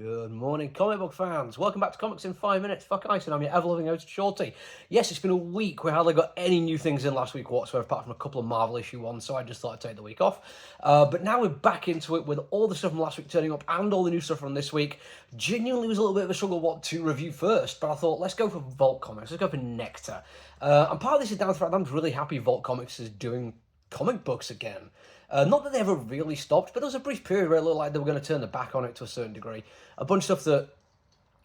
Good morning, comic book fans. Welcome back to Comics in 5 Minutes. Fuck ice, and I'm your ever-loving host, Shorty. Yes, it's been a week. We hardly got any new things in last week whatsoever, apart from a couple of Marvel issue ones, so I just thought I'd take the week off. But now we're back into it with all the stuff from last week turning up and all the new stuff from this week. Genuinely was a little bit of a struggle what to review first, but I thought, let's go for Vault Comics. Let's go for Nectar. And part of this is down to the fact that I'm really happy Vault Comics is doing comic books again. Not that they ever really stopped, but there was a brief period where it looked like they were going to turn their back on it to a certain degree. A bunch of stuff that,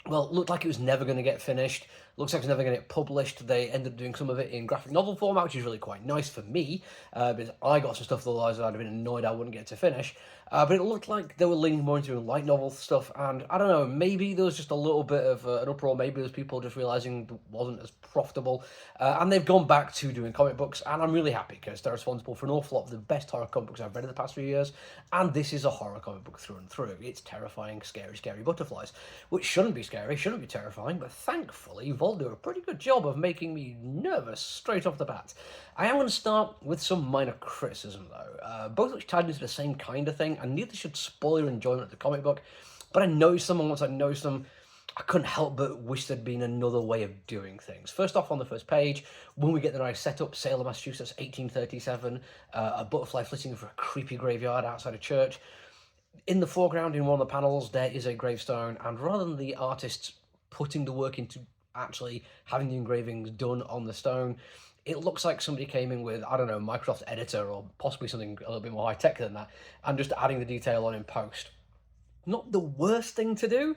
well, looked like it was never going to get finished. Looks like it's never going to get published. They ended up doing some of it in graphic novel format, which is really quite nice for me, because I got some stuff that otherwise I'd have been annoyed I wouldn't get to finish. But it looked like they were leaning more into doing light novel stuff, and I don't know, maybe there was just a little bit of an uproar, maybe there's people just realising it wasn't as profitable, and they've gone back to doing comic books, and I'm really happy, because they're responsible for an awful lot of the best horror comic books I've read in the past few years, and this is a horror comic book through and through. It's terrifying, scary, scary butterflies, which shouldn't be scary, shouldn't be terrifying, but thankfully, Vault do a pretty good job of making me nervous straight off the bat. I am going to start with some minor criticism though, both which tied into the same kind of thing, and neither should spoil your enjoyment of the comic book, but I noticed them, and once I noticed them, I couldn't help but wish there'd been another way of doing things. First off, on the first page, when we get the nice setup, Salem, Massachusetts, 1837, a butterfly flitting over a creepy graveyard outside a church. In the foreground, in one of the panels, there is a gravestone, and rather than the artists putting the work into actually having the engravings done on the stone, it looks like somebody came in with, I don't know, Microsoft Editor or possibly something a little bit more high-tech than that, and just adding the detail on in post. Not the worst thing to do,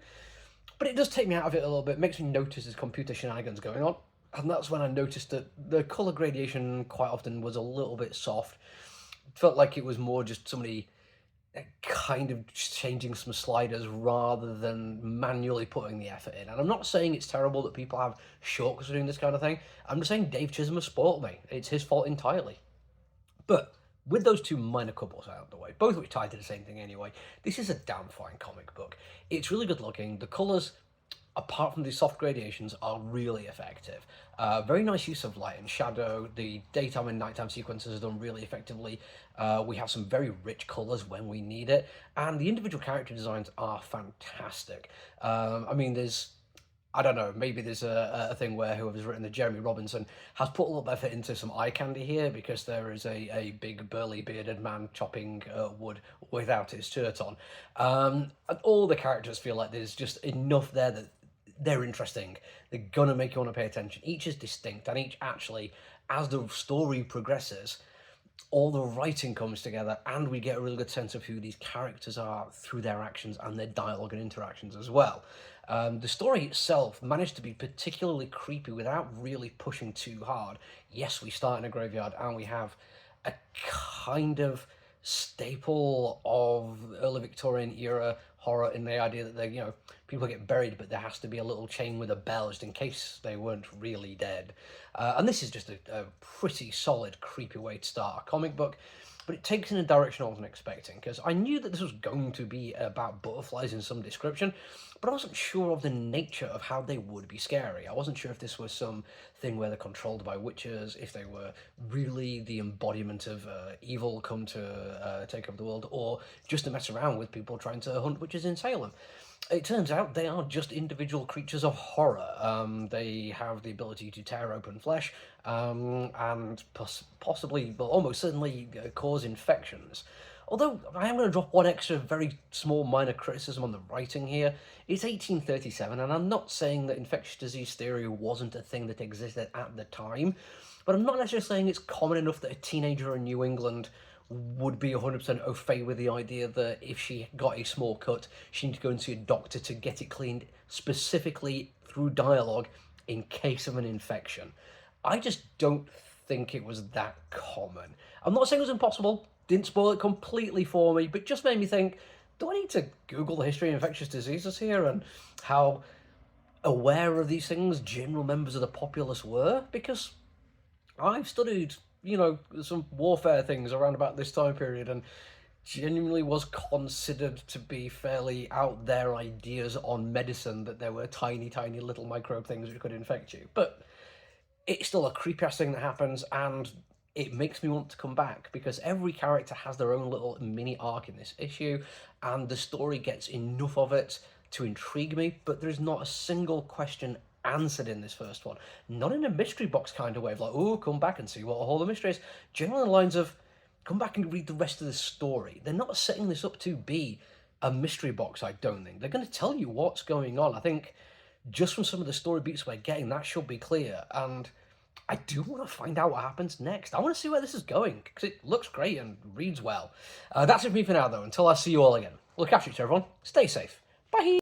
but it does take me out of it a little bit. It makes me notice there's computer shenanigans going on, and that's when I noticed that the colour gradation quite often was a little bit soft. It felt like it was more just somebody kind of changing some sliders rather than manually putting the effort in. And I'm not saying it's terrible that people have shortcuts for doing this kind of thing. I'm just saying Dave Chisholm has spoiled me. It's his fault entirely. But with those two minor quibbles out of the way, both of which tie to the same thing anyway, this is a damn fine comic book. It's really good looking. The colours, apart from the soft gradations, are really effective. Very nice use of light and shadow. The daytime and nighttime sequences are done really effectively. We have some very rich colours when we need it, and the individual character designs are fantastic. I mean, I don't know, maybe there's a thing where whoever's written the Jeremy Robinson has put a lot of effort into some eye candy here, because there is a big burly bearded man chopping wood without his shirt on. And all the characters feel like there's just enough there that they're interesting. They're gonna make you want to pay attention. Each is distinct, and each actually, as the story progresses, all the writing comes together, and we get a really good sense of who these characters are through their actions and their dialogue and interactions as well. The story itself managed to be particularly creepy without really pushing too hard. Yes, we start in a graveyard, and we have a kind of staple of early Victorian era horror in the idea that they, people get buried, but there has to be a little chain with a bell just in case they weren't really dead. And this is just a pretty solid, creepy way to start a comic book, but it takes in a direction I wasn't expecting, because I knew that this was going to be about butterflies in some description, but I wasn't sure of the nature of how they would be scary. I wasn't sure if this was some thing where they're controlled by witches, if they were really the embodiment of evil come to take over the world, or just to mess around with people trying to hunt witches in Salem. It turns out they are just individual creatures of horror. They have the ability to tear open flesh, and possibly, well, almost certainly cause infections. Although I am going to drop one extra very small minor criticism on the writing here. It's 1837, and I'm not saying that infectious disease theory wasn't a thing that existed at the time, but I'm not necessarily saying it's common enough that a teenager in New England would be 100% au fait with the idea that if she got a small cut, she needed to go and see a doctor to get it cleaned, specifically through dialogue, in case of an infection. I just don't think it was that common. I'm not saying it was impossible, didn't spoil it completely for me, but just made me think, do I need to Google the history of infectious diseases here and how aware of these things general members of the populace were? Because I've studied, some warfare things around about this time period, and genuinely was considered to be fairly out there ideas on medicine, that there were tiny, tiny little microbe things which could infect you. But it's still a creepy ass thing that happens, and it makes me want to come back, because every character has their own little mini arc in this issue, and the story gets enough of it to intrigue me, but there's not a single question answered in this first one. Not in a mystery box kind of way of like, oh, come back and see what all the mystery is. Generally, the lines of, come back and read the rest of the story. They're not setting this up to be a mystery box, I don't think. They're going to tell you what's going on. I think just from some of the story beats we're getting, that should be clear. And I do want to find out what happens next. I want to see where this is going, because it looks great and reads well. That's it for me for now, though. Until I see you all again. Look after each other, everyone. Stay safe. Bye!